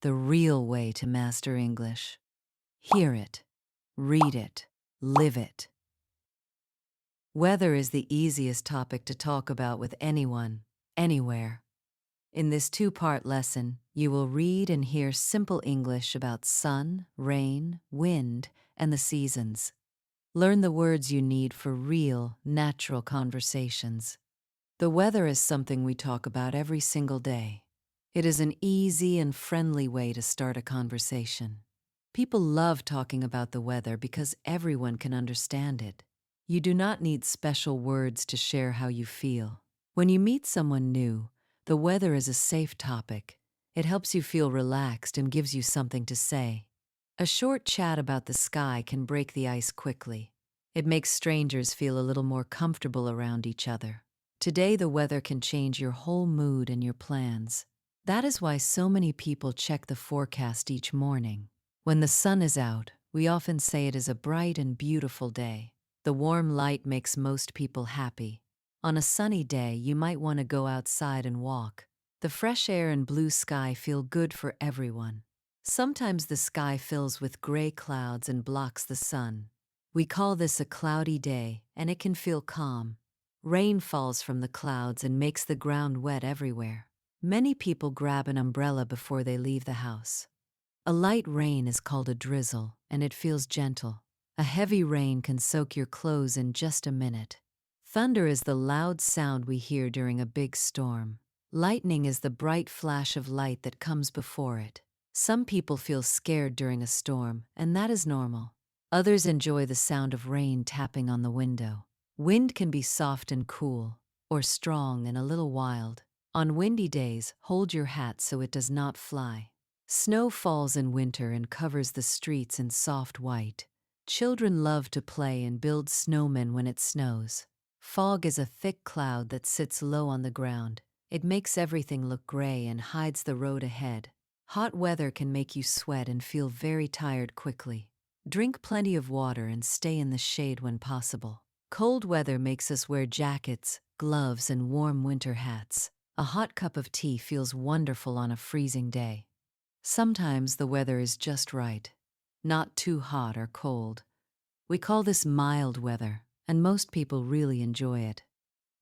the real way to master English. Hear it, read it, live it. Weather is the easiest topic to talk about with anyone, anywhere. In this two-part lesson, you will read and hear simple English about sun, rain, wind, and the seasons. Learn the words you need for real, natural conversations. The weather is something we talk about every single day. It is an easy and friendly way to start a conversation. People love talking about the weather because everyone can understand it. You do not need special words to share how you feel. When you meet someone new, the weather is a safe topic. It helps you feel relaxed and gives you something to say. A short chat about the sky can break the ice quickly. It makes strangers feel a little more comfortable around each other. Today, the weather can change your whole mood and your plans. That is why so many people check the forecast each morning. When the sun is out, we often say it is a bright and beautiful day. The warm light makes most people happy. On a sunny day, you might want to go outside and walk. The fresh air and blue sky feel good for everyone. Sometimes the sky fills with gray clouds and blocks the sun. We call this a cloudy day, and it can feel calm. Rain falls from the clouds and makes the ground wet everywhere. Many people grab an umbrella before they leave the house. A light rain is called a drizzle, and it feels gentle. A heavy rain can soak your clothes in just a minute. Thunder is the loud sound we hear during a big storm. Lightning is the bright flash of light that comes before it. Some people feel scared during a storm, and that is normal. Others enjoy the sound of rain tapping on the window. Wind can be soft and cool, or strong and a little wild. On windy days, hold your hat so it does not fly. Snow falls in winter and covers the streets in soft white. Children love to play and build snowmen when it snows. Fog is a thick cloud that sits low on the ground. It makes everything look gray and hides the road ahead. Hot weather can make you sweat and feel very tired quickly. Drink plenty of water and stay in the shade when possible. Cold weather makes us wear jackets, gloves, and warm winter hats. A hot cup of tea feels wonderful on a freezing day. Sometimes the weather is just right, not too hot or cold. We call this mild weather, and most people really enjoy it.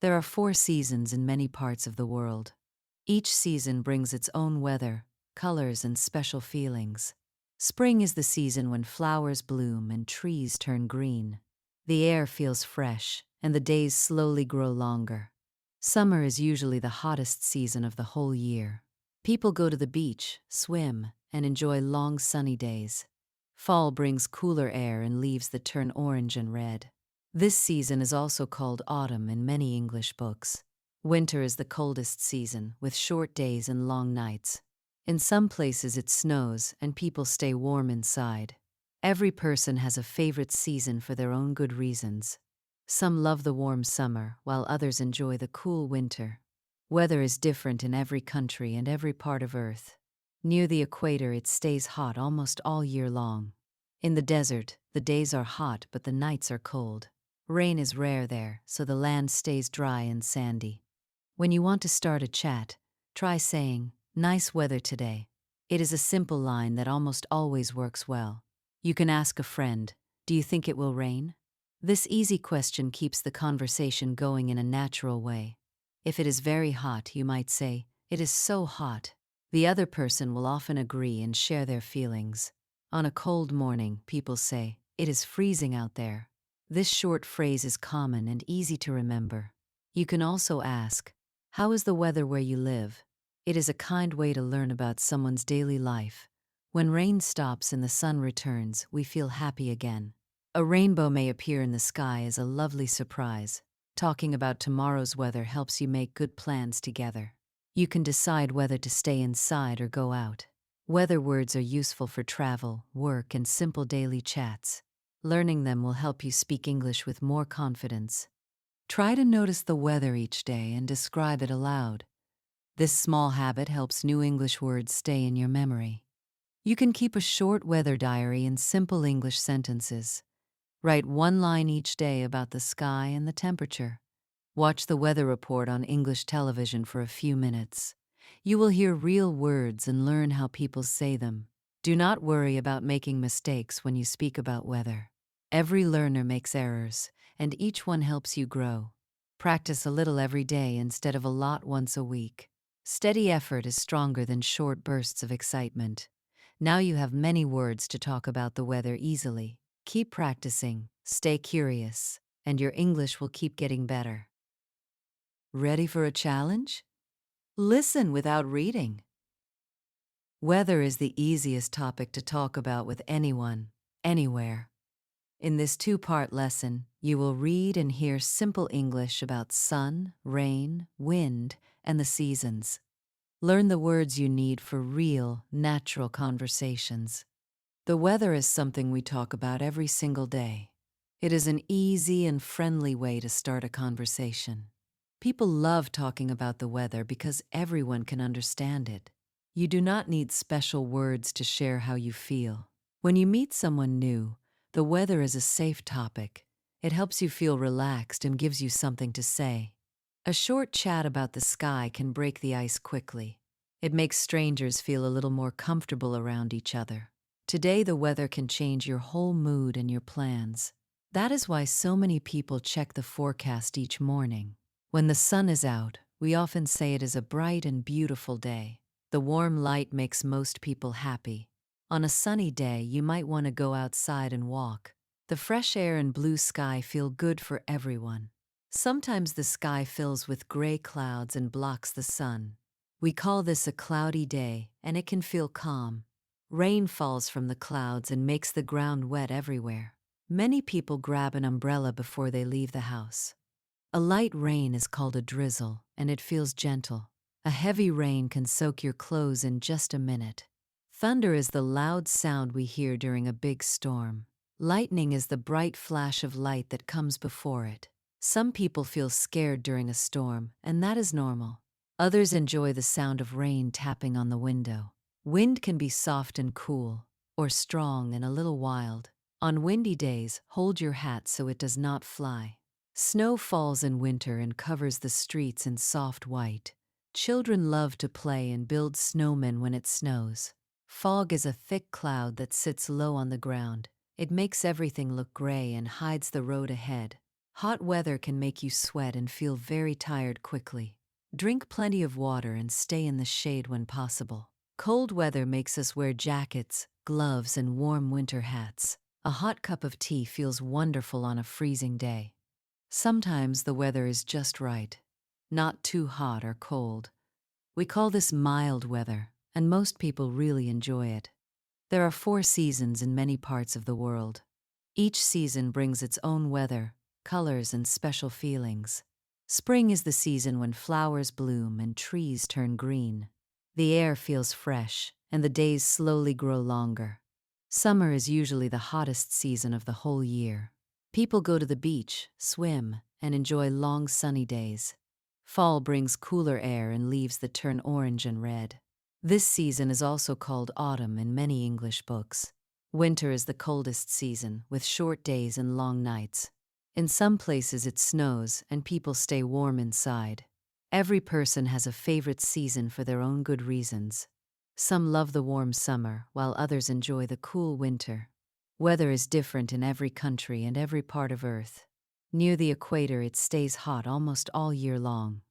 There are 4 seasons in many parts of the world. Each season brings its own weather, colors, and special feelings. Spring is the season when flowers bloom and trees turn green. The air feels fresh, and the days slowly grow longer. Summer is usually the hottest season of the whole year. People go to the beach, swim, and enjoy long sunny days. Fall brings cooler air and leaves that turn orange and red. This season is also called autumn in many English books. Winter is the coldest season, with short days and long nights. In some places it snows, and people stay warm inside. Every person has a favorite season for their own good reasons. Some love the warm summer, while others enjoy the cool winter. Weather is different in every country and every part of Earth. Near the equator, it stays hot almost all year long. In the desert, the days are hot but the nights are cold. Rain is rare there, so the land stays dry and sandy. When you want to start a chat, try saying, "Nice weather today." It is a simple line that almost always works well. You can ask a friend, "Do you think it will rain?" This easy question keeps the conversation going in a natural way. If it is very hot, you might say, "It is so hot." The other person will often agree and share their feelings. On a cold morning, people say, "It is freezing out there." This short phrase is common and easy to remember. You can also ask, "How is the weather where you live?" It is a kind way to learn about someone's daily life. When rain stops and the sun returns, we feel happy again. A rainbow may appear in the sky as a lovely surprise. Talking about tomorrow's weather helps you make good plans together. You can decide whether to stay inside or go out. Weather words are useful for travel, work, and simple daily chats. Learning them will help you speak English with more confidence. Try to notice the weather each day and describe it aloud. This small habit helps new English words stay in your memory. You can keep a short weather diary in simple English sentences. Write 1 line each day about the sky and the temperature. Watch the weather report on English television for a few minutes. You will hear real words and learn how people say them. Do not worry about making mistakes when you speak about weather. Every learner makes errors, and each one helps you grow. Practice a little every day instead of a lot once a week. Steady effort is stronger than short bursts of excitement. Now you have many words to talk about the weather easily. Keep practicing, stay curious, and your English will keep getting better. Ready for a challenge? Listen without reading. Weather is the easiest topic to talk about with anyone, anywhere. In this two-part lesson, you will read and hear simple English about sun, rain, wind, and the seasons. Learn the words you need for real, natural conversations. The weather is something we talk about every single day. It is an easy and friendly way to start a conversation. People love talking about the weather because everyone can understand it. You do not need special words to share how you feel. When you meet someone new, the weather is a safe topic. It helps you feel relaxed and gives you something to say. A short chat about the sky can break the ice quickly. It makes strangers feel a little more comfortable around each other. Today, the weather can change your whole mood and your plans. That is why so many people check the forecast each morning. When the sun is out, we often say it is a bright and beautiful day. The warm light makes most people happy. On a sunny day, you might want to go outside and walk. The fresh air and blue sky feel good for everyone. Sometimes the sky fills with gray clouds and blocks the sun. We call this a cloudy day, and it can feel calm. Rain falls from the clouds and makes the ground wet everywhere. Many people grab an umbrella before they leave the house. A light rain is called a drizzle, and it feels gentle. A heavy rain can soak your clothes in just a minute. Thunder is the loud sound we hear during a big storm. Lightning is the bright flash of light that comes before it. Some people feel scared during a storm, and that is normal. Others enjoy the sound of rain tapping on the window. Wind can be soft and cool, or strong and a little wild. On windy days, hold your hat so it does not fly. Snow falls in winter and covers the streets in soft white. Children love to play and build snowmen when it snows. Fog is a thick cloud that sits low on the ground. It makes everything look gray and hides the road ahead. Hot weather can make you sweat and feel very tired quickly. Drink plenty of water and stay in the shade when possible. Cold weather makes us wear jackets, gloves, and warm winter hats. A hot cup of tea feels wonderful on a freezing day. Sometimes the weather is just right, not too hot or cold. We call this mild weather, and most people really enjoy it. There are 4 seasons in many parts of the world. Each season brings its own weather, colors, and special feelings. Spring is the season when flowers bloom and trees turn green. The air feels fresh, and the days slowly grow longer. Summer is usually the hottest season of the whole year. People go to the beach, swim, and enjoy long sunny days. Fall brings cooler air and leaves that turn orange and red. This season is also called autumn in many English books. Winter is the coldest season, with short days and long nights. In some places it snows and people stay warm inside. Every person has a favorite season for their own good reasons. Some love the warm summer, while others enjoy the cool winter. Weather is different in every country and every part of Earth. Near the equator, it stays hot almost all year long.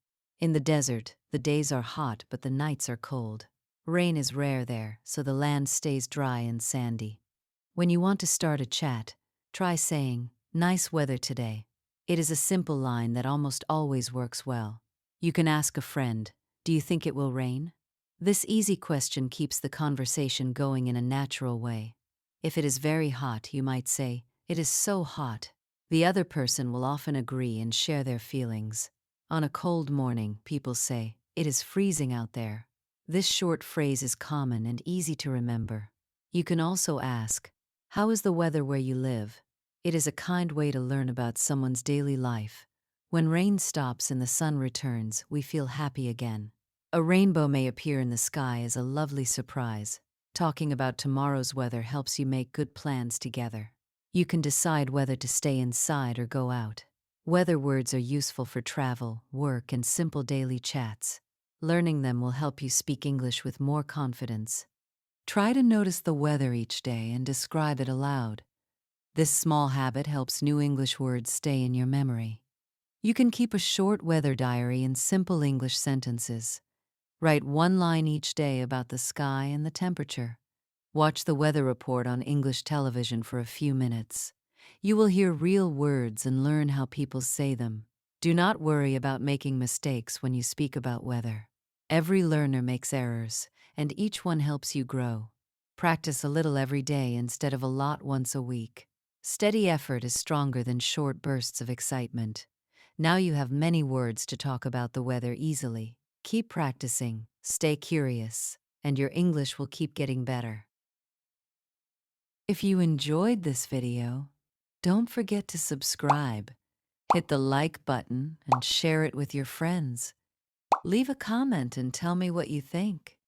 In the desert, the days are hot but the nights are cold. Rain is rare there, so the land stays dry and sandy. When you want to start a chat, try saying, "Nice weather today." It is a simple line that almost always works well. You can ask a friend, "Do you think it will rain?" This easy question keeps the conversation going in a natural way. If it is very hot, you might say, "It is so hot." The other person will often agree and share their feelings. On a cold morning, people say, "It is freezing out there." This short phrase is common and easy to remember. You can also ask, "How is the weather where you live?" It is a kind way to learn about someone's daily life. When rain stops and the sun returns, we feel happy again. A rainbow may appear in the sky as a lovely surprise. Talking about tomorrow's weather helps you make good plans together. You can decide whether to stay inside or go out. Weather words are useful for travel, work, and simple daily chats. Learning them will help you speak English with more confidence. Try to notice the weather each day and describe it aloud. This small habit helps new English words stay in your memory. You can keep a short weather diary in simple English sentences. Write one line each day about the sky and the temperature. Watch the weather report on English television for a few minutes. You will hear real words and learn how people say them. Do not worry about making mistakes when you speak about weather. Every learner makes errors, and each one helps you grow. Practice a little every day instead of a lot once a week. Steady effort is stronger than short bursts of excitement. Now you have many words to talk about the weather easily. Keep practicing, stay curious, and your English will keep getting better. If you enjoyed this video, don't forget to subscribe. Hit the like button and share it with your friends. Leave a comment and tell me what you think.